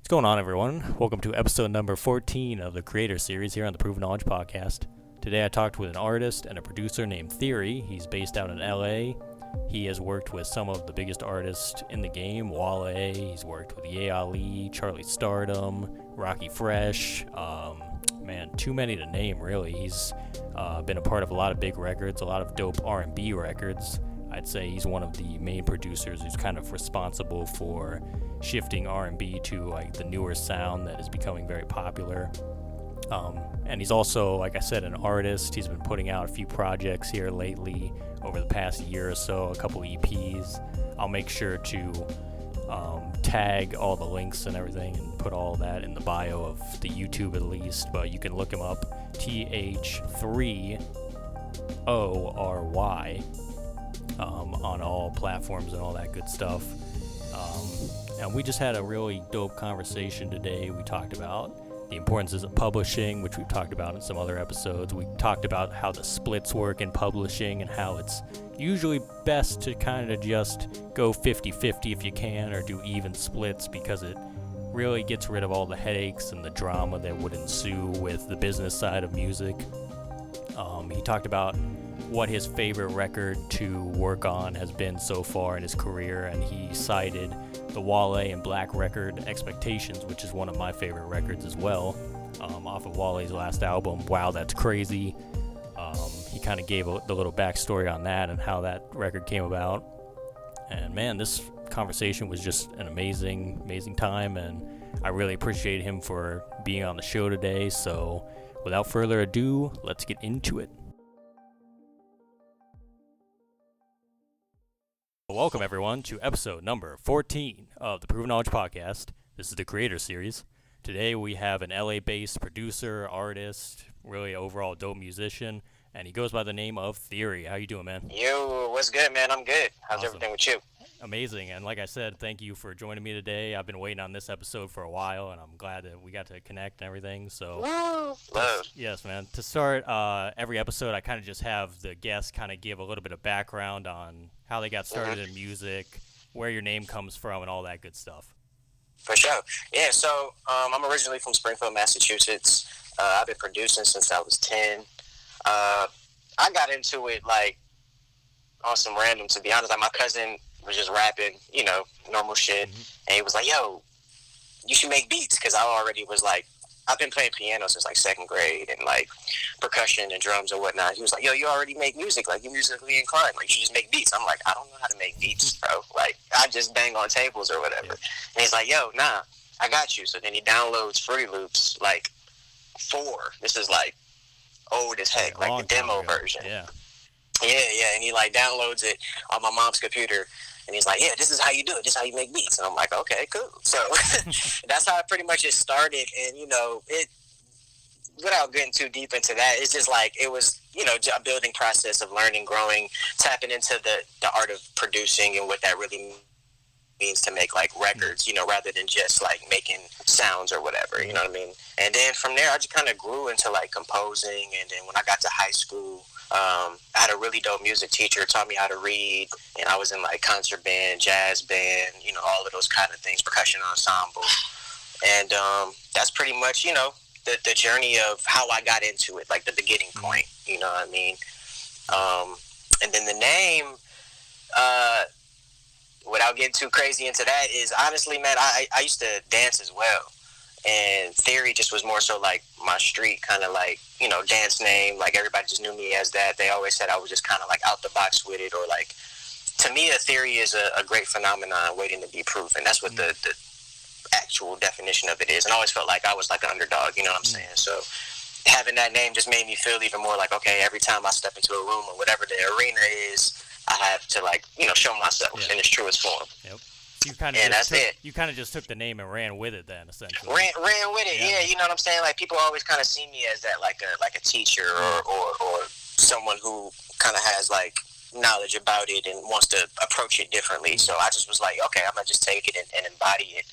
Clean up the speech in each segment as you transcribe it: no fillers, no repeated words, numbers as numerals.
going on, everyone? Welcome to episode number 14 of the Creator Series here on the Proven Knowledge Podcast. Today I talked with an artist and a producer named Th3ory. He's based out in LA. He has worked with some of the biggest artists in the game, Wale. He's worked with Wale, Charlie Stardom, Rocky Fresh. Too many to name, really. He's been a part of a lot of big records, a lot of dope R&B records. I'd say he's one of the main producers who's kind of responsible for shifting R&B to like the newer sound that is becoming very popular. And he's also, like I said, an artist. He's been putting out a few projects here lately over the past year or so, a couple EPs. I'll make sure to tag all the links and everything and put all that in the bio of the YouTube at least, but you can look him up, Th3ory, on all platforms and all that good stuff. And we just had a really dope conversation today. We talked about the importance of publishing, which we've talked about in some other episodes. We talked about how the splits work in publishing and how it's usually best to kind of just go 50-50 if you can, or do even splits, because it really gets rid of all the headaches and the drama that would ensue with the business side of music. He talked about what his favorite record to work on has been so far in his career, and he cited the Wale and Black record Expectations, which is one of my favorite records as well, off of Wale's last album, Wow That's Crazy. He kind of gave the little backstory on that and how that record came about. And man, this conversation was just an amazing time, and I really appreciate him for being on the show today. So without further ado, let's get into it. Welcome, everyone, to episode number 14 of the Proven Knowledge Podcast. This is the Creator Series. Today we have an LA-based producer, artist, really overall dope musician, and he goes by the name of Th3ory. How you doing, man? Yo, what's good, man? I'm good. How's everything with you? Amazing. And like I said, thank you for joining me today. I've been waiting on this episode for a while, and I'm glad that we got to connect and everything. So, love. Yes, man. To start every episode, I kind of just have the guests kind of give a little bit of background on how they got started in music, where your name comes from, and all that good stuff. For sure. Yeah, so I'm originally from Springfield, Massachusetts. I've been producing since I was 10. I got into it, like, on some random, to be honest. Like, my cousin was just rapping, normal shit. And he was like, yo, you should make beats. Because I already was, like, I've been playing piano since, like, second grade. And, like, percussion and drums and whatnot. He was like, yo, you already make music. Like, you're musically inclined. Like, you should just make beats. I'm like, I don't know how to make beats, bro. Like, I just bang on tables or whatever. And he's like, yo, nah, I got you. So then he downloads Fruity Loops, like, 4. This is, like, old as heck, like the demo version. Yeah, and he like downloads it on my mom's computer, and he's like, yeah, this is how you do it, this is how you make beats. And I'm like, okay, cool. So that's how it pretty much just started. And it, without getting too deep into that, it's just like it was a building process of learning, growing, tapping into the art of producing and what that really means to make like records, rather than just like making sounds or whatever, you know what I mean? And then from there, I just kind of grew into like composing. And then when I got to high school, I had a really dope music teacher, taught me how to read, and I was in like concert band, jazz band, all of those kind of things, percussion ensemble. And that's pretty much, the journey of how I got into it, like the beginning point, you know what I mean? And then the name, without getting too crazy into that, is honestly, man, I used to dance as well. And Th3ory just was more so like my street kind of like, dance name. Like everybody just knew me as that. They always said I was just kind of like out the box with it. Or like, to me, a theory is a great phenomenon waiting to be proven. That's what the actual definition of it is. And I always felt like I was like an underdog, you know what I'm saying? So having that name just made me feel even more like, okay, every time I step into a room or whatever the arena is, I have to like, show myself in its truest form. Yep. You kind of just took the name and ran with it then, essentially. Ran with it, yeah. You know what I'm saying? Like people always kind of see me as that, like a teacher or someone who kind of has like knowledge about it and wants to approach it differently. So I just was like, okay, I'm gonna just take it and embody it.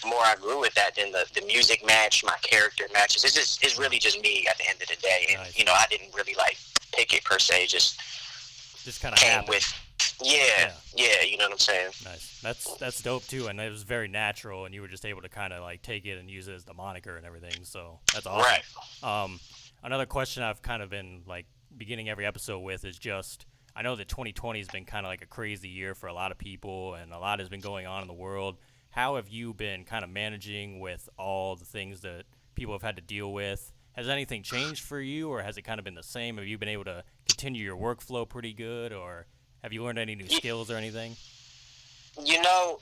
The more I grew with that, then the music matched, my character matches. It's really just me at the end of the day. And nice. I didn't really like pick it per se. Just kind of came happened. with Yeah, you know what I'm saying? Nice. That's dope too, and it was very natural, and you were just able to kind of like take it and use it as the moniker and everything. So that's awesome. Right. Um, Another question I've kind of been like beginning every episode with is just I know that 2020 has been kind of like a crazy year for a lot of people, and a lot has been going on in the world. How have you been kind of managing with all the things that people have had to deal with? Has anything changed for you, or has it kind of been the same? Have you been able to continue your workflow pretty good, or have you learned any new You, skills or anything? you know,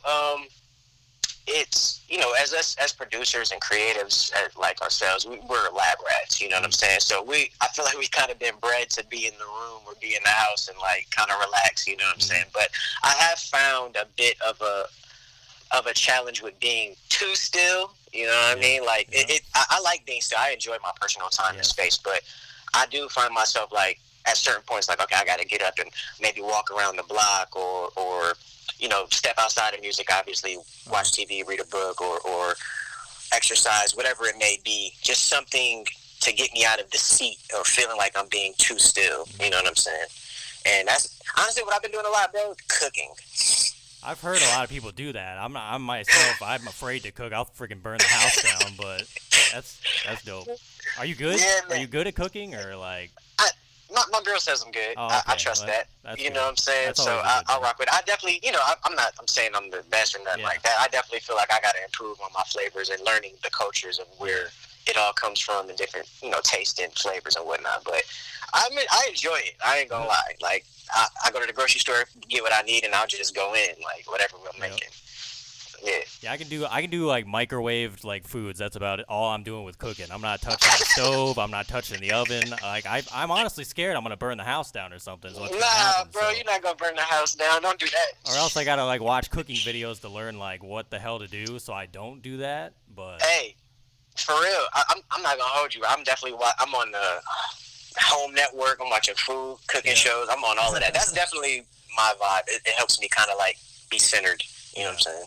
it's as us as producers and creatives like ourselves, we're lab rats. You know what I'm saying? So I feel like we kind of been bred to be in the room or be in the house and like kind of relax. You know what I'm saying? But I have found a bit of a challenge with being too still. You know what I mean? Like I like being still. I enjoy my personal time and space, but I do find myself like at certain points, like, okay, I got to get up and maybe walk around the block or step outside of music, obviously, watch TV, read a book, or exercise, whatever it may be. Just something to get me out of the seat or feeling like I'm being too still. You know what I'm saying? And that's honestly what I've been doing a lot, bro, cooking. I've heard a lot of people do that. I'm myself. I'm afraid to cook. I'll freaking burn the house down. But that's dope. Are you good? Yeah, Are you good at cooking or like? My girl says I'm good. Oh, okay. I trust that. You good. know what I'm saying? That's so I'll rock with it. I definitely, I'm saying I'm the best or nothing like that. I definitely feel like I got to improve on my flavors and learning the cultures of where it all comes from and different, taste and flavors and whatnot. But I enjoy it. I ain't gonna lie. Like I go to the grocery store, get what I need, and I'll just go in like whatever we're making. Yeah, I can do like microwaved like foods. That's about it. All I'm doing with cooking. I'm not touching the stove. I'm not touching the oven. Like I'm honestly scared I'm gonna burn the house down or something. So bro, you're not gonna burn the house down. Don't do that. Or else I gotta like watch cooking videos to learn like what the hell to do. So I don't do that. But hey, for real, I'm not gonna hold you. I'm on the Home Network. I'm watching food cooking shows. I'm on all of that. That's definitely my vibe. It helps me kind of like be centered. You know what I'm saying?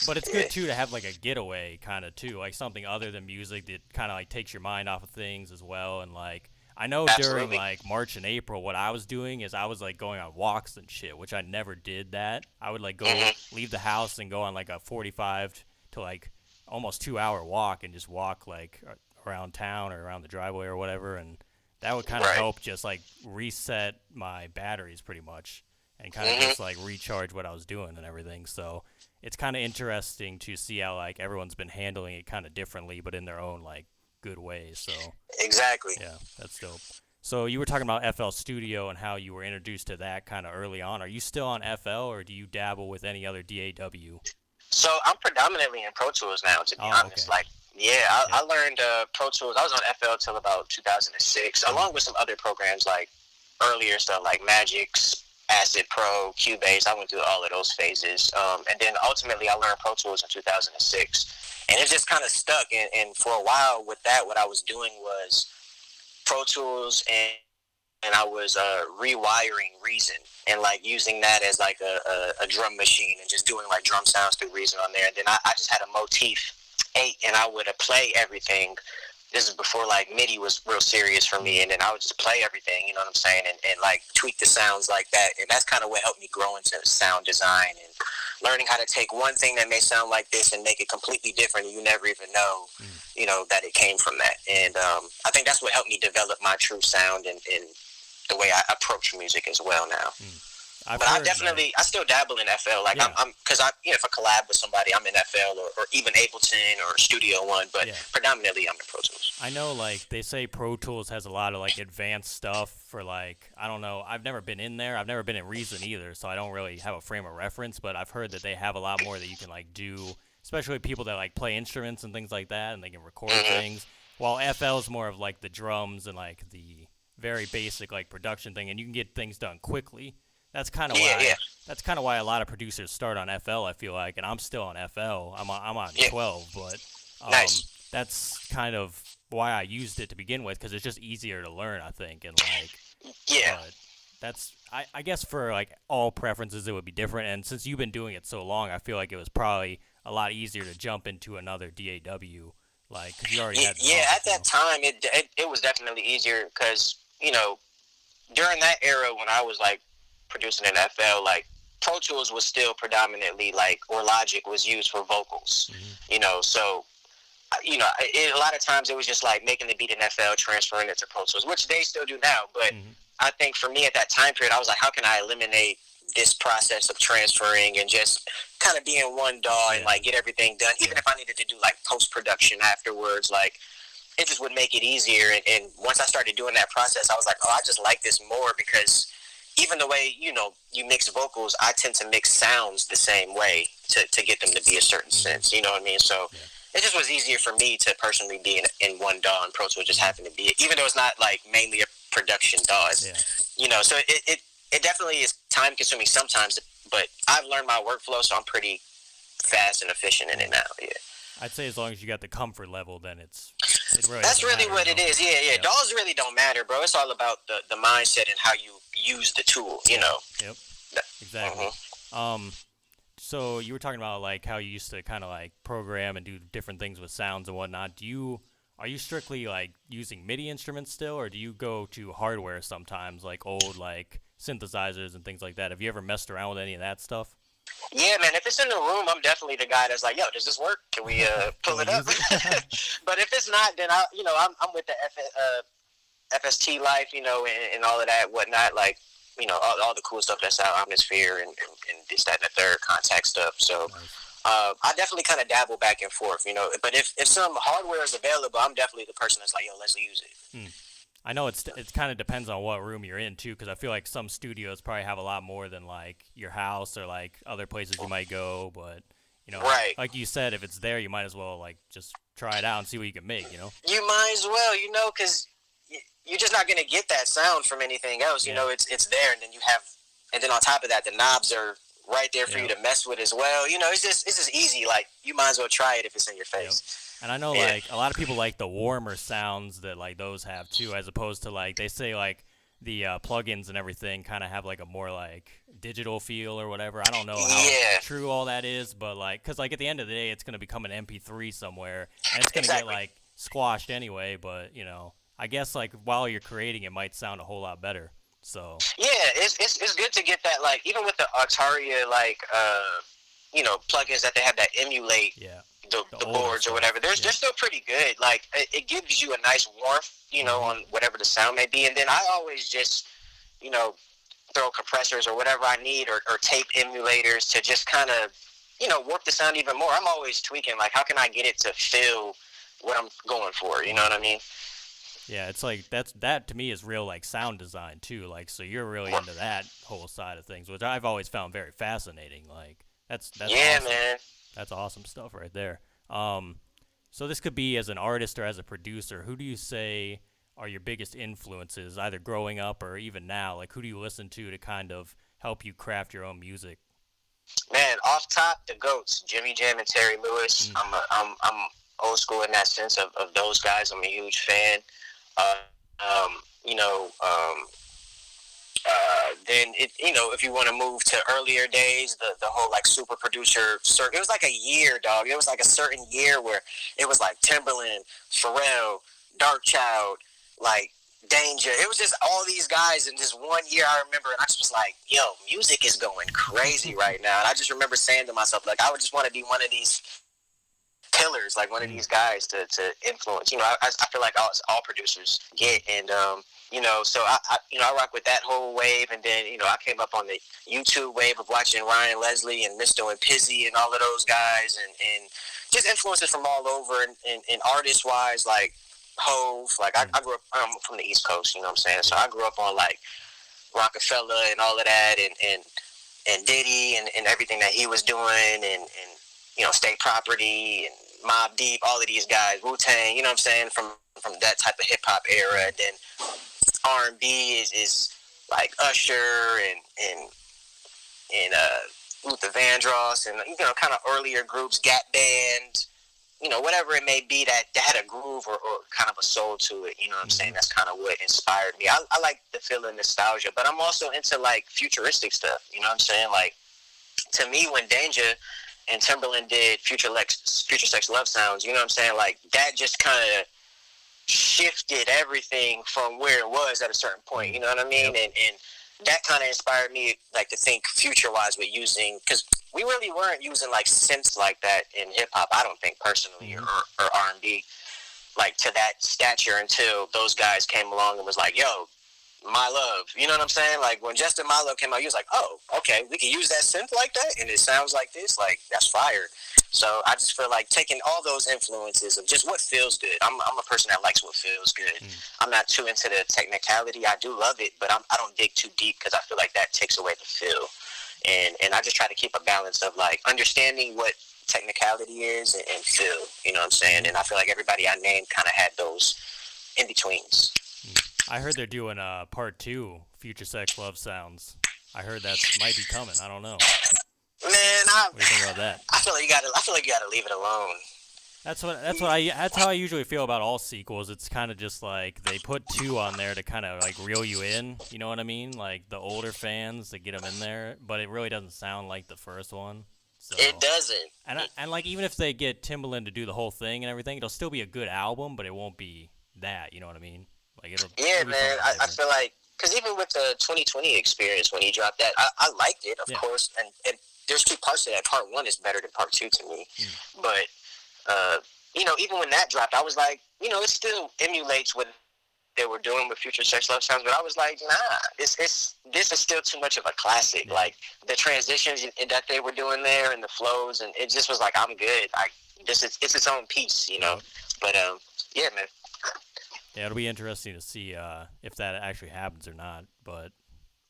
But it's good too to have like a getaway kind of too, like something other than music that kind of like takes your mind off of things as well. And like I know during like March and April, what I was doing is I was like going on walks and shit, which I never did that. I would like go leave the house and go on like a 45 to like almost 2 hour walk and just walk like around town or around the driveway or whatever, and that would kind of help just like reset my batteries pretty much and kind of just like recharge what I was doing and everything. So it's kind of interesting to see how like everyone's been handling it kind of differently, but in their own like good ways. So exactly. Yeah, that's dope. So you were talking about FL Studio and how you were introduced to that kind of early on. Are you still on FL or do you dabble with any other DAW? So I'm predominantly in Pro Tools now, to be honest. Okay. Like, I learned Pro Tools. I was on FL till about 2006, along with some other programs like earlier stuff like Magix, Acid Pro, Cubase. I went through all of those phases. And then ultimately I learned Pro Tools in 2006. And it just kind of stuck. And for a while with that, what I was doing was Pro Tools and I was rewiring Reason and like using that as like a drum machine and just doing like drum sounds through Reason on there. And then I just had a Motif 8 and I would play everything. This is before like MIDI was real serious for me, and then I would just play everything, you know what I'm saying, and like tweak the sounds like that. And that's kind of what helped me grow into sound design and learning how to take one thing that may sound like this and make it completely different, and you never even know, that it came from that. And I think that's what helped me develop my true sound and the way I approach music as well now. But I still dabble in FL. Like because if I collab with somebody, I'm in FL or even Ableton or Studio One. But predominantly, I'm in Pro Tools. I know, like they say, Pro Tools has a lot of like advanced stuff for like I don't know. I've never been in there. I've never been in Reason either, so I don't really have a frame of reference. But I've heard that they have a lot more that you can like do, especially people that like play instruments and things like that, and they can record things. While FL is more of like the drums and like the very basic like production thing, and you can get things done quickly. That's kind of why. That's kind of why a lot of producers start on FL. I feel like, and I'm still on FL. I'm on 12, but that's kind of why I used it to begin with because it's just easier to learn. I think, and like, but that's I guess for like all preferences it would be different. And since you've been doing it so long, I feel like it was probably a lot easier to jump into another DAW, like because you already had. At that time it was definitely easier because during that era when I was like producing in FL, like Pro Tools was still predominantly like, or Logic was used for vocals, you know. So, you know, a lot of times it was just like making the beat in FL, transferring it to Pro Tools, which they still do now. But I think for me at that time period, I was like, how can I eliminate this process of transferring and just kind of be in one DAW and like get everything done, even if I needed to do like post-production afterwards, like it just would make it easier. And once I started doing that process, I was like, oh, I just like this more, because even the way, you know, you mix vocals, I tend to mix sounds the same way to get them to be a certain sense, you know what I mean? So it just was easier for me to personally be in one DAW, and Pro Tools just happened to be it, even though it's not like mainly a production DAW, you know, so it definitely is time consuming sometimes, but I've learned my workflow, so I'm pretty fast and efficient in it now. Yeah. I'd say as long as you got the comfort level, then it really that's really matter, what it is. Yeah. DAWs really don't matter, bro. It's all about the mindset and how you use the tool, you know. Yep. Exactly. So you were talking about like how you used to kind of like program and do different things with sounds and whatnot. Are you strictly like using MIDI instruments still, or do you go to hardware sometimes, like old like synthesizers and things like that? Have you ever messed around with any of that stuff? Yeah, man. If it's in the room, I'm definitely the guy that's like, "Yo, does this work? Can we pull it up?" But if it's not, then I'm with the FST life, you know, and all of that whatnot. Like, you know, all the cool stuff that's out, Atmosphere and this, that, and the third, contact stuff. So I definitely kind of dabble back and forth, you know. But if some hardware is available, I'm definitely the person that's like, "Yo, let's use it." I know it kind of depends on what room you're in too, because I feel like some studios probably have a lot more than like your house or like other places you might go. But you know, like you said, if it's there, you might as well like just try it out and see what you can make. You know, you might as well, you know, because you're just not gonna get that sound from anything else. You know, it's there, and then on top of that, the knobs are right there for you to mess with as well. You know, it's just easy. Like, you might as well try it if it's in your face. And I know like a lot of people like the warmer sounds that like those have too, as opposed to like they say like the plugins and everything kind of have like a more like digital feel or whatever. I don't know how true all that is, but like, because like at the end of the day, it's gonna become an MP3 somewhere, and it's gonna get like squashed anyway. But you know, I guess like while you're creating, it might sound a whole lot better. So yeah, it's good to get that, like, even with the Th3ory like you know, plugins that they have that emulate the boards or whatever. They're still pretty good. Like, it gives you a nice warmth, you know, on whatever the sound may be. And then I always just, you know, throw compressors or whatever I need, or tape emulators to just kind of, you know, warp the sound even more. I'm always tweaking, like, how can I get it to feel what I'm going for? You know what I mean? Yeah, it's like that to me is real like sound design too. Like, so you're really into that whole side of things, which I've always found very fascinating. Like, that's awesome. Man. That's awesome stuff right there. So this could be as an artist or as a producer. Who do you say are your biggest influences, either growing up or even now? Like, who do you listen to kind of help you craft your own music? Man, off top, the GOATs, Jimmy Jam and Terry Lewis. I'm old school in that sense of those guys. I'm a huge fan. You know, then you know, if you want to move to earlier days, the whole like super producer circuit, it was like a year, dog. It was like a certain year where it was like Timbaland, Pharrell, Darkchild, like Danja. It was just all these guys in just one year, I remember, and I just was like, yo, music is going crazy right now. And I just remember saying to myself, like, I would just want to be one of these pillars, like one of these guys to influence. You know, I feel like all producers get, and you know, so I rock with that whole wave, and then, you know, I came up on the YouTube wave of watching Ryan Leslie and Misto and Pizzy and all of those guys, and just influences from all over, and artist wise, like Hove. Like, I grew up, I'm from the East Coast, you know what I'm saying? So I grew up on like Rockefeller and all of that, and Diddy and everything that he was doing, and you know, State Property and Mobb Deep, all of these guys, Wu-Tang, you know what I'm saying, from that type of hip-hop era. And then R&B is like Usher and Luther Vandross, and, you know, kind of earlier groups, Gap Band, you know, whatever it may be that had a groove or kind of a soul to it, you know what I'm saying? That's kind of what inspired me. I like the feeling nostalgia, but I'm also into like futuristic stuff, you know what I'm saying? Like, to me, when Danja and Timbaland did Future Sex Love Sounds, you know what I'm saying? Like, that just kind of shifted everything from where it was at a certain point, you know what I mean? And that kind of inspired me, like, to think future-wise with using, because we really weren't using, like, synths like that in hip-hop, I don't think, personally, or R&B, like, to that stature until those guys came along and was like, yo, My Love, you know what I'm saying? Like, when Justin My Love came out, he was like, oh, okay, we can use that synth like that, and it sounds like this, like, that's fire. So I just feel like taking all those influences of just what feels good. I'm a person that likes what feels good. I'm not too into the technicality. I do love it, but I don't dig too deep because I feel like that takes away the feel. And I just try to keep a balance of, like, understanding what technicality is and feel, you know what I'm saying? And I feel like everybody I named kind of had those in-betweens. I heard they're doing part 2, Future Sex Love Sounds. I heard that might be coming. I don't know. Man, what do you think about that? I feel like you gotta leave it alone. That's how I usually feel about all sequels. It's kind of just like they put 2 on there to kind of like reel you in. You know what I mean? Like the older fans to get them in there, but it really doesn't sound like the first one. So, it doesn't. And like even if they get Timbaland to do the whole thing and everything, it'll still be a good album, but it won't be that. You know what I mean? Like it'll man. I feel like because even with the 2020 experience when he dropped that, I liked it, of course, and there's 2 parts to that. Part 1 is better than part 2 to me, but you know, even when that dropped, I was like, you know, it still emulates what they were doing with Future Sex Love Sounds, but I was like, nah, this is still too much of a classic. Yeah. Like the transitions that they were doing there and the flows, and it just was like, I'm good. It's its own piece, you know. But yeah, man. Yeah, it'll be interesting to see if that actually happens or not. But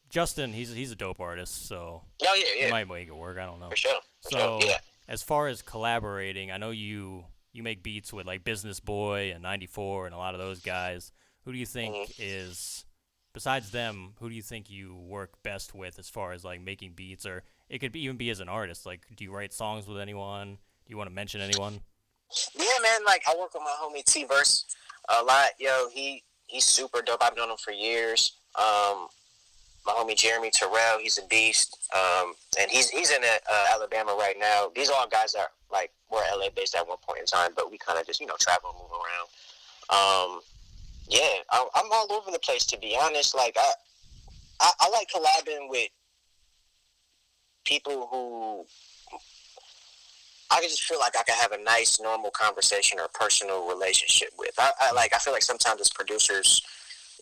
Justin, he's a dope artist, so he might make it work. I don't know. For sure. As far as collaborating, I know you make beats with like Business Boy and 94 and a lot of those guys. Who do you think is, besides them, who do you think you work best with as far as like making beats, or it could even be as an artist? Like, do you write songs with anyone? Do you want to mention anyone? Yeah, man. Like I work with my homie T-Verse a lot. Yo, he's super dope. I've known him for years. My homie Jeremy Terrell, he's a beast, and he's in Alabama right now. These are all guys that like were LA based at one point in time, but we kind of just travel and move around. I'm all over the place, to be honest. Like I like collabing with people who I just feel like I can have a nice, normal conversation or personal relationship with. I feel like sometimes as producers,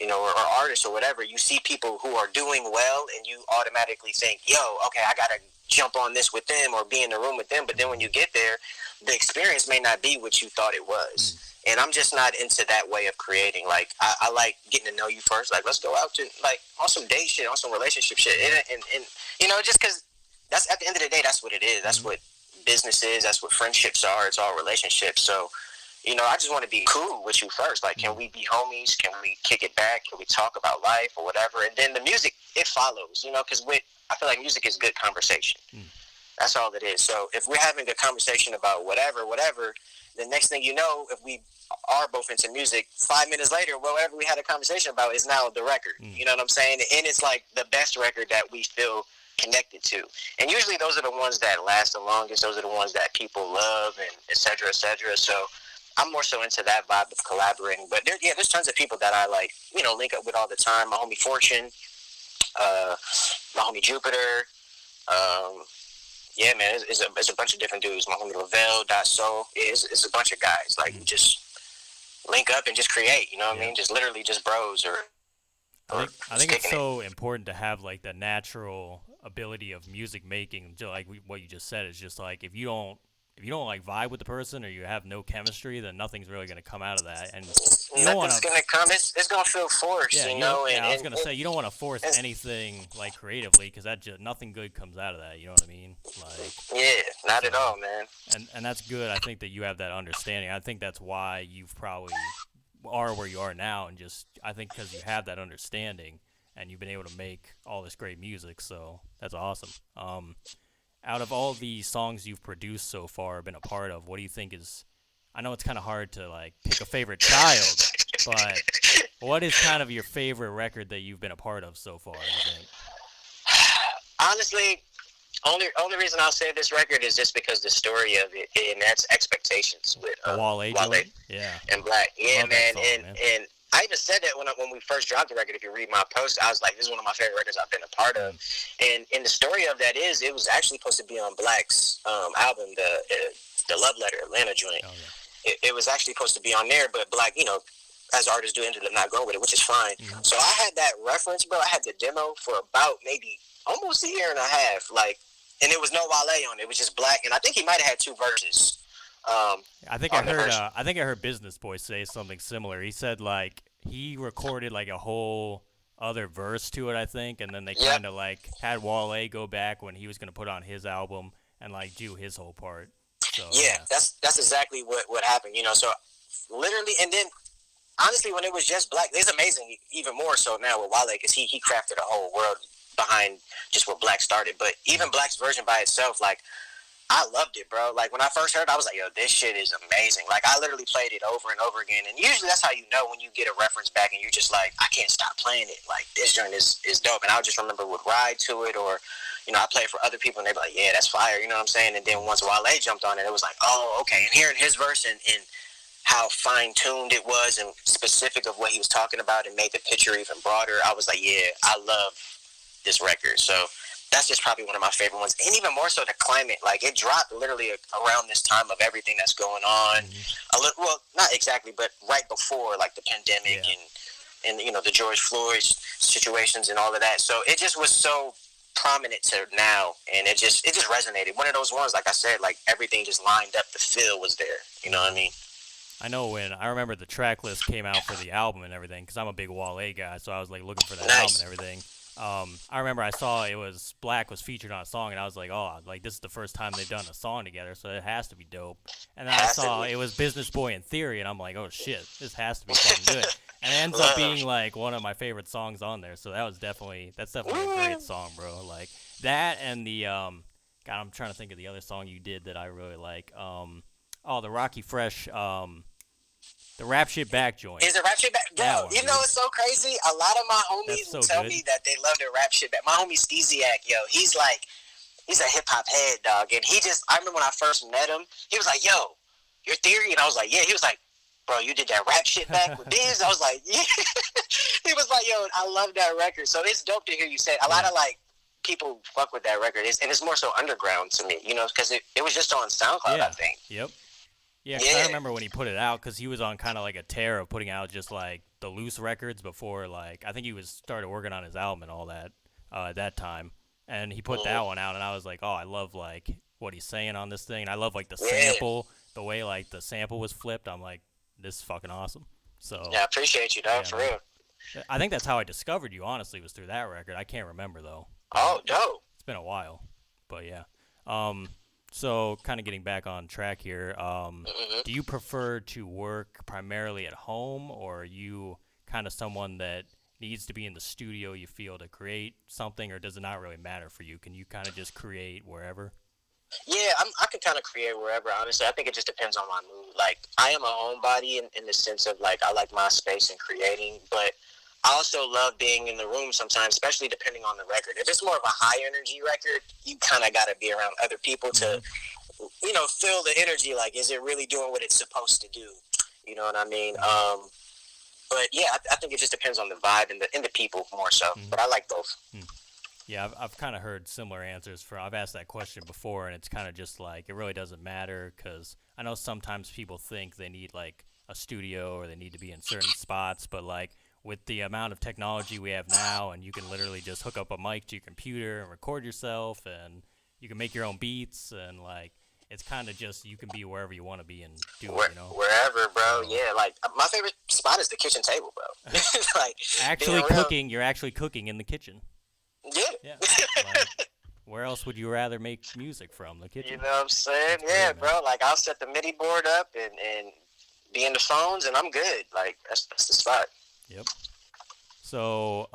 or artists or whatever, you see people who are doing well and you automatically think, yo, okay, I got to jump on this with them or be in the room with them. But then when you get there, the experience may not be what you thought it was. And I'm just not into that way of creating. Like, I like getting to know you first. Like, let's go out to, like, on some date shit, on some relationship shit. And just because that's, at the end of the day, that's what it is. That's what business is. That's what friendships are. It's all relationships. So, I just want to be cool with you first. Like, can we be homies? Can we kick it back? Can we talk about life or whatever? And then the music, it follows, because I feel like music is good conversation. That's all it is. So if we're having a conversation about whatever, the next thing you know, if we are both into music, 5 minutes later, whatever we had a conversation about is now the record. You know what I'm saying? And it's like the best record that we feel connected to. And usually those are the ones that last the longest. Those are the ones that people love, and et cetera, et cetera. So I'm more so into that vibe of collaborating. But there's tons of people that I like, link up with all the time. My homie Fortune, my homie Jupiter. Yeah, man, it's a bunch of different dudes. My homie Lavelle, Soul. It's a bunch of guys. Like, you just link up and just create, you know what I mean? Just literally just bros or I think it's so important to have, like, the natural ability of music making. Like what you just said, is just like, if you don't like vibe with the person, or you have no chemistry, then nothing's really going to come out of that. And nothing's going to come. It's going to feel forced, I was going to say, you don't want to force anything, like, creatively, because nothing good comes out of that. You know what I mean? Like, not at all, man. And that's good. I think that you have that understanding. I think that's why you've probably are where you are now, and just, I think because you have that understanding and you've been able to make all this great music. So that's awesome. Out of all the songs you've produced so far, been a part of, what do you think is, I know it's kind of hard to, like, pick a favorite child, but what is kind of your favorite record that you've been a part of so far, you think? Honestly, only reason I'll say this record is just because the story of it, and that's Expectations with Wale, yeah, and Black. Yeah, man, song, and I even said that when we first dropped the record. If you read my post, I was like, "This is one of my favorite records I've been a part of." And the story of that is, it was actually supposed to be on Black's album, the Love Letter Atlanta joint. Oh, yeah. It was actually supposed to be on there, but Black, as artists do, ended up not going with it, which is fine. Mm-hmm. So I had that reference, bro. I had the demo for about maybe almost a year and a half, and it was no Wale on it. It was just Black, and I think he might have had 2 verses. I think I heard Business Boy say something similar. He said like he recorded like a whole other verse to it, I think, and then they kind of like had Wale go back when he was gonna put on his album and like do his whole part. So yeah, that's exactly what happened. So literally, and then honestly, when it was just Black, it's amazing even more so now with Wale, because he crafted a whole world behind just what Black started. But even Black's version by itself, like, I loved it, bro. Like, when I first heard it, I was like, yo, this shit is amazing. Like, I literally played it over and over again. And usually that's how you know when you get a reference back and you're just like, I can't stop playing it. Like, this joint is dope. And I would just remember would ride to it, or, I play it for other people and they'd be like, yeah, that's fire. You know what I'm saying? And then once Wale jumped on it, it was like, oh, okay. And hearing his verse and how fine-tuned it was and specific of what he was talking about and made the picture even broader, I was like, yeah, I love this record. So that's just probably one of my favorite ones. And even more so the climate. Like, it dropped literally around this time of everything that's going on. Well, not exactly, but right before, like, the pandemic and the George Floyd situations and all of that. So it just was so prominent to now, and it just resonated. One of those ones, like I said, like, everything just lined up. The feel was there. You know what I mean? I know when I remember the track list came out for the album and everything, because I'm a big Wale guy, so I was like looking for that album and everything. I remember I saw it was Black was featured on a song, and I was like, oh, like, this is the first time they've done a song together, so it has to be dope. And then I saw it was Business Boy and Th3ory, and I'm like, oh shit, this has to be something good. And it ends up being like one of my favorite songs on there, so that's definitely a great song, bro. Like that and the God, I'm trying to think of the other song you did that I really like. The Rocky Fresh. The Rap Shit Back joint. Is the Rap Shit Back? Bro, you know it's so crazy? A lot of my homies will tell me that they love the Rap Shit Back. My homie Steeziak, yo, he's a hip-hop head, dog. And I remember when I first met him, he was like, yo, your Th3ory? And I was like, yeah. He was like, bro, you did that Rap Shit Back with Biz? I was like, yeah. He was like, yo, I love that record. So it's dope to hear you say it. A lot of, like, people fuck with that record. And it's more so underground to me, because it was just on SoundCloud, I think. Yep. Yeah, 'cause I remember when he put it out, because he was on kind of like a tear of putting out just like the loose records before, like, I think he started working on his album and all that at that time, and he put that one out, and I was like, oh, I love like what he's saying on this thing, and I love like the sample, the way like the sample was flipped. I'm like, this is fucking awesome. So yeah, I appreciate you, dog, for real. I think that's how I discovered you. Honestly, was through that record. I can't remember though. Oh, dope. It's been a while, but yeah. So, kind of getting back on track here, do you prefer to work primarily at home, or are you kind of someone that needs to be in the studio, you feel, to create something, or does it not really matter for you? Can you kind of just create wherever? Yeah, I can kind of create wherever, honestly. I think it just depends on my mood. Like, I am a homebody in the sense of, like, I like my space and creating, but I also love being in the room sometimes, especially depending on the record. If it's more of a high energy record, you kind of got to be around other people to, feel the energy. Like, is it really doing what it's supposed to do? You know what I mean? But yeah, I think it just depends on the vibe and the people more so. But I like both. Yeah, I've kind of heard similar answers I've asked that question before, and it's kind of just like, it really doesn't matter, because I know sometimes people think they need like a studio or they need to be in certain spots, but like, with the amount of technology we have now, and you can literally just hook up a mic to your computer and record yourself, and you can make your own beats, and like, it's kind of just, you can be wherever you want to be and do it, Wherever, bro. Yeah, like, my favorite spot is the kitchen table, bro. Like, you're actually cooking in the kitchen. Yeah. Like, where else would you rather make music from? The kitchen. You know what I'm saying? Yeah, bro. Like, I'll set the MIDI board up and be in the phones, and I'm good. Like, that's the spot. Yep. So,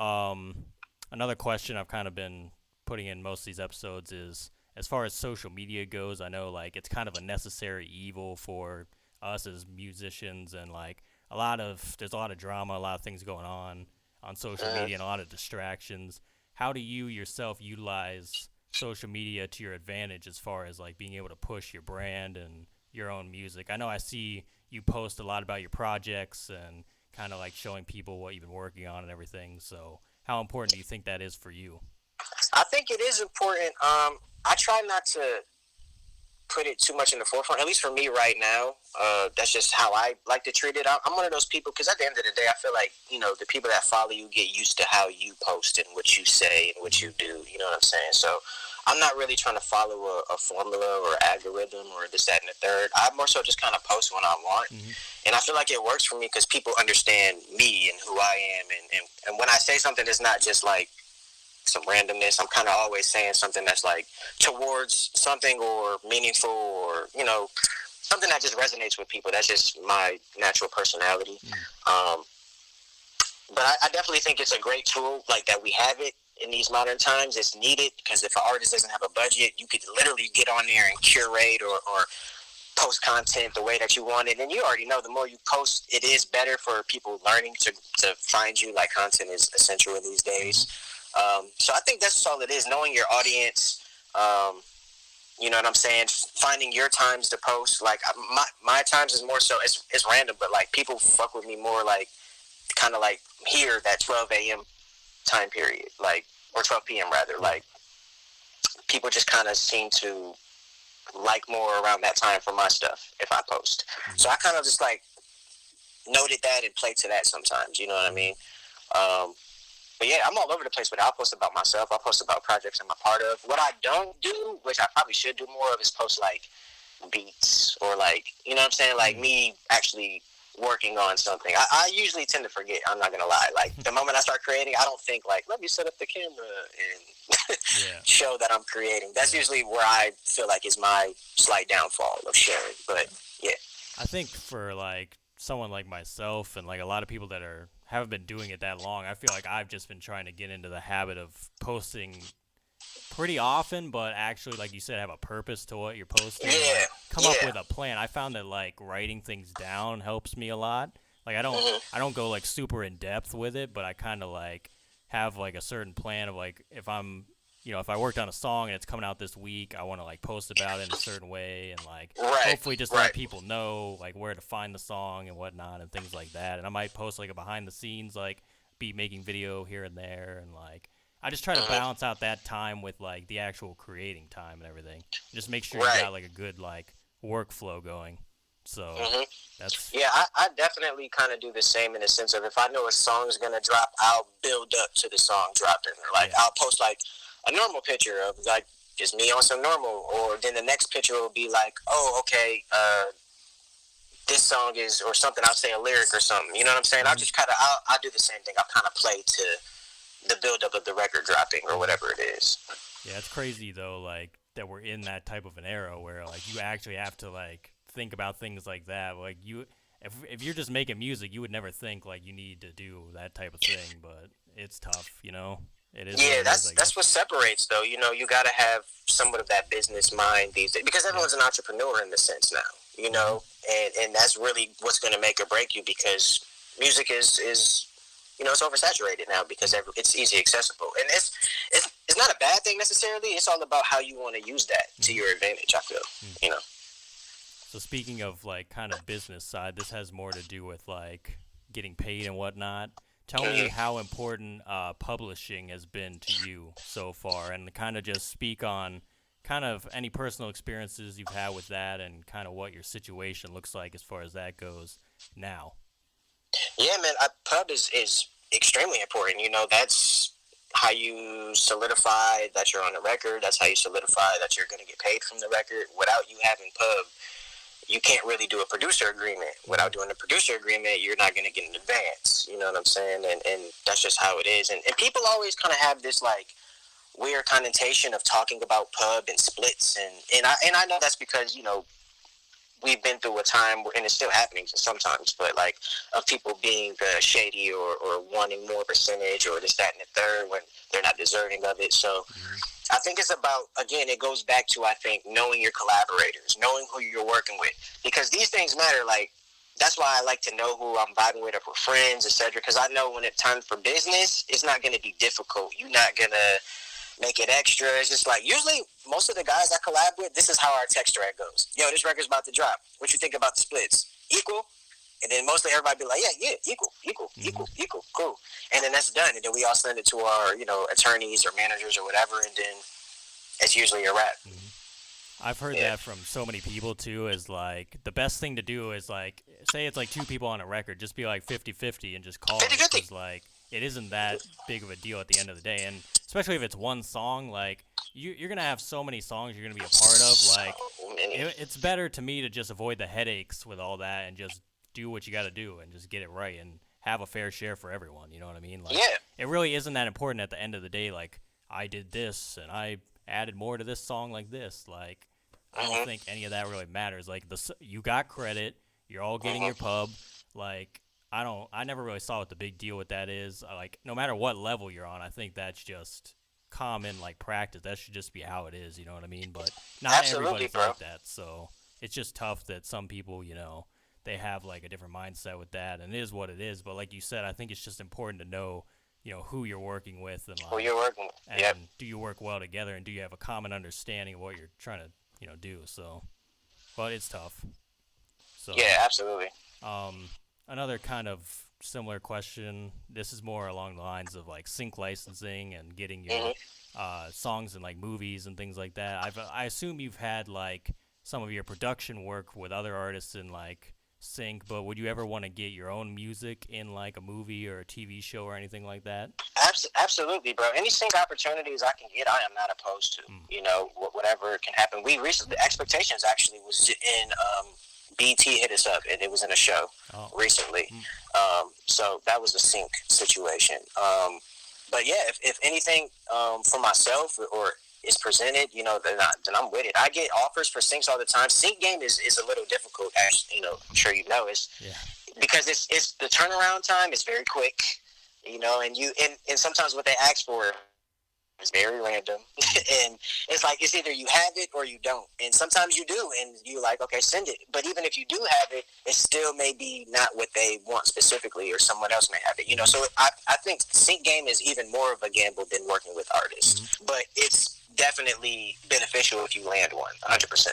another question I've kind of been putting in most of these episodes is, as far as social media goes, I know, like, it's kind of a necessary evil for us as musicians, and, like, there's a lot of drama, a lot of things going on social media, and a lot of distractions. How do you yourself utilize social media to your advantage as far as, like, being able to push your brand and your own music? I know I see you post a lot about your projects and kind of like showing people what you've been working on and everything. So how important do you think that is for you? I think it is important. I try not to put it too much in the forefront, at least for me right now. That's just how I like to treat it. I'm one of those people, because at the end of the day, I feel like, the people that follow you get used to how you post and what you say and what you do. You know what I'm saying? So I'm not really trying to follow a formula or algorithm or this, that, and the third. I more so just kind of post when I want. And I feel like it works for me because people understand me and who I am. And when I say something, it's not just like some randomness. I'm kind of always saying something that's like towards something or meaningful, or something that just resonates with people. That's just my natural personality. But I definitely think it's a great tool, like, that we have it in these modern times. It's needed, because if an artist doesn't have a budget, you could literally get on there and curate or post content the way that you want it. And you already know, the more you post, it is better for people learning to find you. Like, content is essential in these days. So I think that's all it is, knowing your audience. You know what I'm saying? Finding your times to post. Like, my times is more so, it's random, but like, people fuck with me more like, kind of like here, that 12 a.m. time period, like, or 12 p.m. rather. Like, people just kind of seem to like more around that time for my stuff if I post. So I kind of just like noted that and play to that sometimes. You know what I mean? But yeah, I'm all over the place with it. I'll post about myself. I'll post about projects I'm a part of. What I don't do, which I probably should do more of, is post like beats or like, you know what I'm saying? Like, me actually working on something. I usually tend to forget. I'm not gonna lie. Like, the moment I start creating, I don't think like, let me set up the camera and show that I'm creating. That's usually where I feel like is my slight downfall of sharing. But yeah, I think for like someone like myself and like a lot of people that haven't been doing it that long, I feel like I've just been trying to get into the habit of posting pretty often, but actually, like you said, have a purpose to what you're posting. Yeah. Come up with a plan. I found that like writing things down helps me a lot. Like, I don't go like super in depth with it, but I kind of like have like a certain plan of like, if I'm, if I worked on a song and it's coming out this week, I want to like post about it in a certain way and like hopefully just let people know like where to find the song and whatnot and things like that. And I might post like a behind the scenes like beat making video here and there, and like I just try to balance out that time with like the actual creating time and everything. Just make sure you got like a good like workflow going. So that's I definitely kind of do the same, in the sense of, if I know a song's gonna drop, I'll build up to the song dropping, or like I'll post like a normal picture of like just me on some normal, or then the next picture will be like, oh, okay, this song is, or something, I'll say a lyric or something, you know what I'm saying? I'll just kind of, I'll do the same thing. I'll kind of play to the build up of the record dropping or whatever it is. Yeah, it's crazy though, like that we're in that type of an era where like you actually have to like think about things like that. Like, if you're just making music, you would never think like you need to do that type of thing, but it's tough, It is. Yeah, that's what separates, though. You got to have somewhat of that business mind these days, because everyone's an entrepreneur in the sense now, and that's really what's going to make or break you, because music is it's oversaturated now, because it's easy accessible, and it's not a bad thing necessarily. It's all about how you want to use that to your advantage, I feel. So speaking of like kind of business side, this has more to do with like getting paid and whatnot. Tell me how important publishing has been to you so far, and kind of just speak on kind of any personal experiences you've had with that, and kind of what your situation looks like as far as that goes now. Yeah, man, pub is extremely important. That's how you solidify that you're on the record. That's how you solidify that you're going to get paid from the record. Without you having pub, you can't really do a producer agreement. Without doing a producer agreement, you're not going to get an advance. You know what I'm saying? And that's just how it is. And people always kind of have this like weird connotation of talking about pub and splits. And I know that's because, we've been through a time, and it's still happening sometimes, but like, of people being shady or wanting more percentage or this, that, and the third, when they're not deserving of it. So I think it's about, again, it goes back to, I think, knowing your collaborators, knowing who you're working with, because these things matter. Like, that's why I like to know who I'm vibing with, or friends, etc. Because I know when it's time for business, it's not going to be difficult. You're not going to make it extra. It's just like, usually most of the guys I collab with, this is how our text thread goes. Yo, this record's about to drop. What you think about the splits? Equal? And then mostly everybody be like, yeah, equal, cool. And then that's done. And then we all send it to our, attorneys or managers or whatever, and then it's usually a wrap. I've heard that from so many people too, is like the best thing to do is like, say it's like two people on a record, just be like 50-50 and just call it, because like it isn't that big of a deal at the end of the day. And especially if it's one song, like you're going to have so many songs you're going to be a part of. Like it's better to me to just avoid the headaches with all that and just do what you got to do and just get it right and have a fair share for everyone. You know what I mean? Like, it really isn't that important at the end of the day. Like, I did this and I added more to this song like this. Like, I don't think any of that really matters. Like, you got credit. You're all getting your pub. Like, I never really saw what the big deal with that is. Like, no matter what level you're on, I think that's just common, like, practice. That should just be how it is, you know what I mean? But not everybody's like that. So it's just tough that some people, they have like a different mindset with that, and it is what it is. But like you said, I think it's just important to know, who you're working with and like, who you're working with. And do you work well together, and do you have a common understanding of what you're trying to, do? So, but it's tough. So yeah, absolutely. Another kind of similar question. This is more along the lines of like sync licensing and getting your songs in like movies and things like that. I assume you've had like some of your production work with other artists in like sync, but would you ever want to get your own music in like a movie or a TV show or anything like that? Absolutely, bro. Any sync opportunities I can get, I am not opposed to. Whatever can happen. We recently, Expectations actually was in BT hit us up, and it was in a show recently. So that was a sync situation. But yeah, if anything for myself or is presented, then I'm with it. I get offers for syncs all the time. Sync game is a little difficult, as I'm sure you know, because it's the turnaround time is very quick, and sometimes what they ask for is very random, and it's like it's either you have it or you don't, and sometimes you do, and you like, okay, send it. But even if you do have it, it still may be not what they want specifically, or someone else may have it. So I think sync game is even more of a gamble than working with artists, but it's definitely beneficial if you land one, 100%.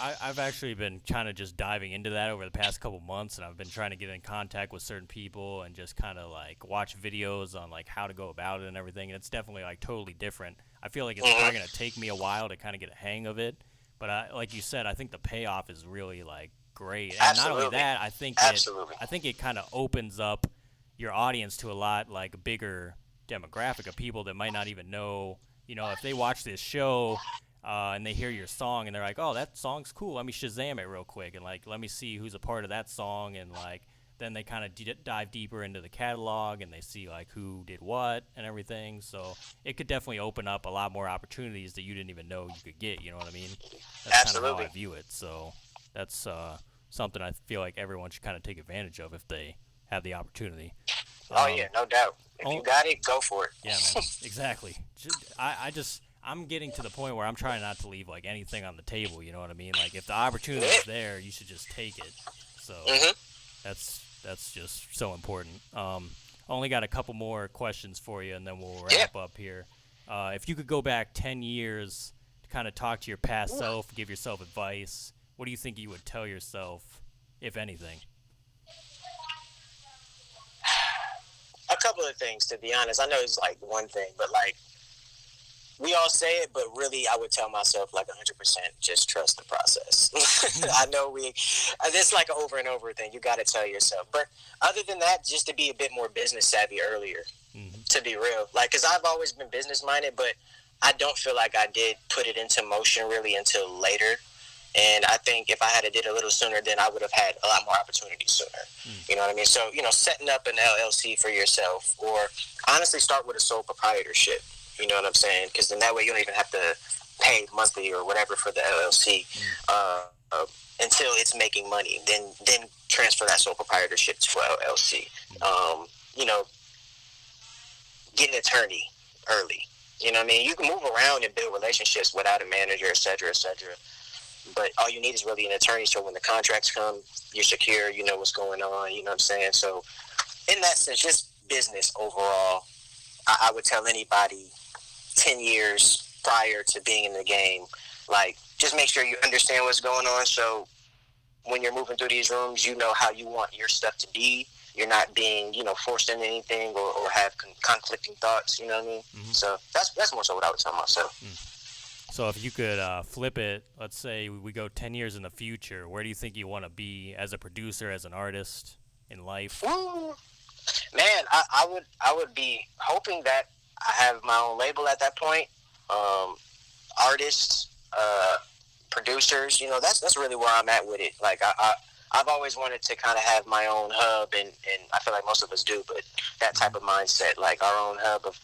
I've actually been kind of just diving into that over the past couple months, and I've been trying to get in contact with certain people and just kind of like watch videos on like how to go about it and everything. And it's definitely like totally different. I feel like it's probably going to take me a while to kind of get a hang of it, but like you said, I think the payoff is really like great. And Absolutely. Not only that, I think it kind of opens up your audience to a lot like a bigger demographic of people that might not even know. If they watch this show and they hear your song and they're like, oh, that song's cool, let me Shazam it real quick and like let me see who's a part of that song, and like then they kind of dive deeper into the catalog and they see like who did what and everything. So it could definitely open up a lot more opportunities that you didn't even know you could get. You know what I mean? That's Absolutely. kind of how I view it. So that's something I feel like everyone should kind of take advantage of if they have the opportunity. Oh yeah, no doubt. If you got it, go for it. Yeah, man. Exactly. I'm getting to the point where I'm trying not to leave like anything on the table. You know what I mean? Like if the opportunity is there, you should just take it. So that's just so important. Only got a couple more questions for you, and then we'll wrap up here. If you could go back 10 years to kind of talk to your past self, give yourself advice, what do you think you would tell yourself, if anything? A couple of things, to be honest. I know it's like one thing, but like we all say it, but really I would tell myself like 100% just trust the process. I know it's like an over and over thing. You got to tell yourself. But other than that, just to be a bit more business savvy earlier, to be real. Like, because I've always been business minded, but I don't feel like I did put it into motion really until later. And I think if I had did a little sooner, then I would have had a lot more opportunities sooner. You know what I mean? So, setting up an LLC for yourself, or honestly start with a sole proprietorship. You know what I'm saying? Because then that way you don't even have to pay monthly or whatever for the LLC until it's making money. Then transfer that sole proprietorship to LLC. Get an attorney early. You know what I mean? You can move around and build relationships without a manager, et cetera, et cetera. But all you need is really an attorney, so when the contracts come, you're secure, you know what's going on, you know what I'm saying? So in that sense, just business overall, I would tell anybody 10 years prior to being in the game, like, just make sure you understand what's going on, so when you're moving through these rooms, you know how you want your stuff to be. You're not being, forced into anything or have conflicting thoughts. You know what I mean? Mm-hmm. So that's more so what I would tell myself. So if you could flip it, let's say we go 10 years in the future, where do you think you want to be as a producer, as an artist in life? Ooh. Man, I would be hoping that I have my own label at that point. Artists, producers, that's really where I'm at with it. Like I've always wanted to kind of have my own hub, and I feel like most of us do, but that type of mindset, like our own hub of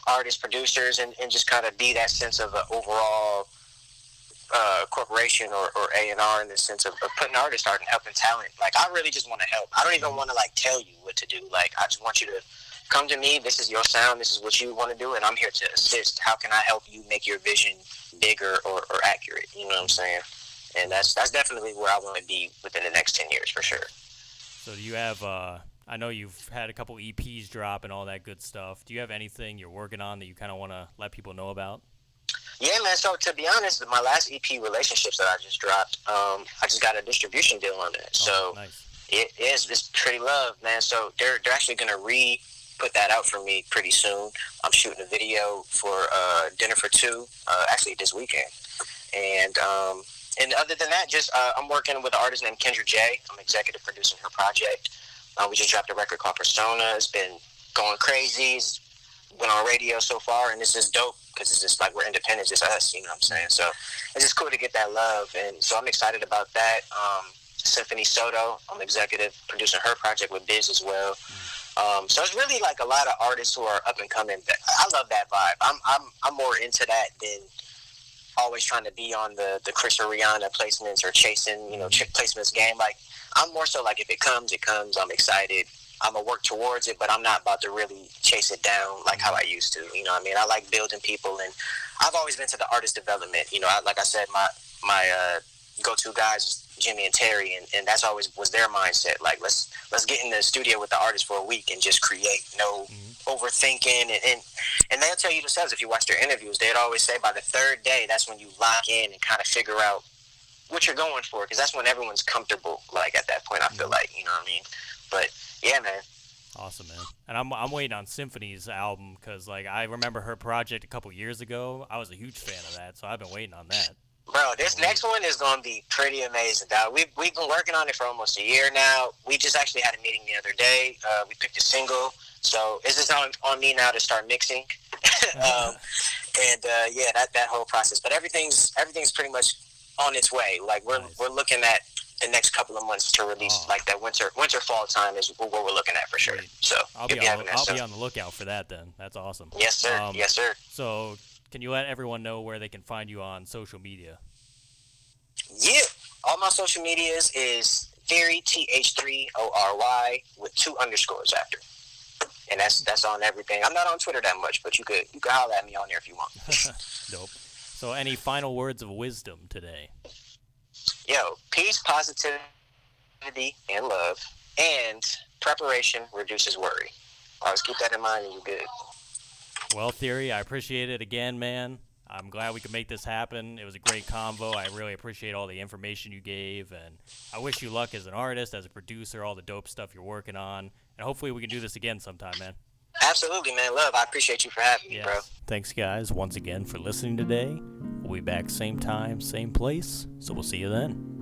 artists, producers, and just kind of be that sense of an overall corporation or A&R in the sense of putting artists out and helping talent. Like, I really just want to help. I don't even want to, like, tell you what to do. Like, I just want you to come to me. This is your sound. This is what you want to do, and I'm here to assist. How can I help you make your vision bigger or accurate? You know what I'm saying? And that's definitely where I want to be within the next 10 years for sure. So do you have, I know you've had a couple EPs drop and all that good stuff. Do you have anything you're working on that you kind of want to let people know about? Yeah, man. So to be honest, my last EP, Relationships, that I just dropped, I just got a distribution deal on that. So nice. It's pretty love, man. So they're actually gonna put that out for me pretty soon. I'm shooting a video for Dinner for Two, actually this weekend. And other than that, just I'm working with an artist named Kendra J. I'm executive producing her project. We just dropped a record called Persona. It's been going crazy. It's went on radio so far, and it's just dope because it's just like we're independent, just us, you know what I'm saying? So it's just cool to get that love, and so I'm excited about that. Symphony Soto, I'm executive producing her project with Biz as well. So it's really like a lot of artists who are up and coming. I love that vibe. I'm more into that than always trying to be on the Chris or Rihanna placements or chasing, chick placements game. Like, I'm more so like, if it comes, it comes. I'm excited. I'm going to work towards it, but I'm not about to really chase it down like how I used to. You know what I mean? I like building people, and I've always been to the artist development. Like I said, my go-to guys is Jimmy and Terry, and that's always was their mindset. Like, let's get in the studio with the artist for a week and just create. No overthinking, and they'll tell you themselves, if you watch their interviews, they'd always say by the third day, that's when you lock in and kind of figure out what you're going for, because that's when everyone's comfortable. Like, at that point, I feel like, you know what I mean? But yeah, man. Awesome, man. And I'm waiting on Symphony's album because, like, I remember her project a couple years ago. I was a huge fan of that, so I've been waiting on that. Bro, this next one is going to be pretty amazing, dog. We've been working on it for almost a year now. We just actually had a meeting the other day. We picked a single, so it's just on me now to start mixing. Yeah, that whole process. But everything's pretty much on its way. Like, we're looking at the next couple of months to release, like that winter fall time is what we're looking at for sure. Great. So I'll be on the lookout for that then. That's awesome. Yes, sir. Yes, sir. So can you let everyone know where they can find you on social media? Yeah, all my social medias is Th3ory, Th3ory, with 2 underscores after, and that's on everything. I'm not on Twitter that much, but you could holler at me on there if you want. Dope. So any final words of wisdom today? Yo, peace, positivity, and love, and preparation reduces worry. Always keep that in mind, and you're good. Well, Th3ory, I appreciate it again, man. I'm glad we could make this happen. It was a great convo. I really appreciate all the information you gave, and I wish you luck as an artist, as a producer, all the dope stuff you're working on, and hopefully we can do this again sometime, man. Absolutely, man. Love, I appreciate you for having me, bro. Thanks, guys, once again for listening today. We'll be back same time, same place, so we'll see you then.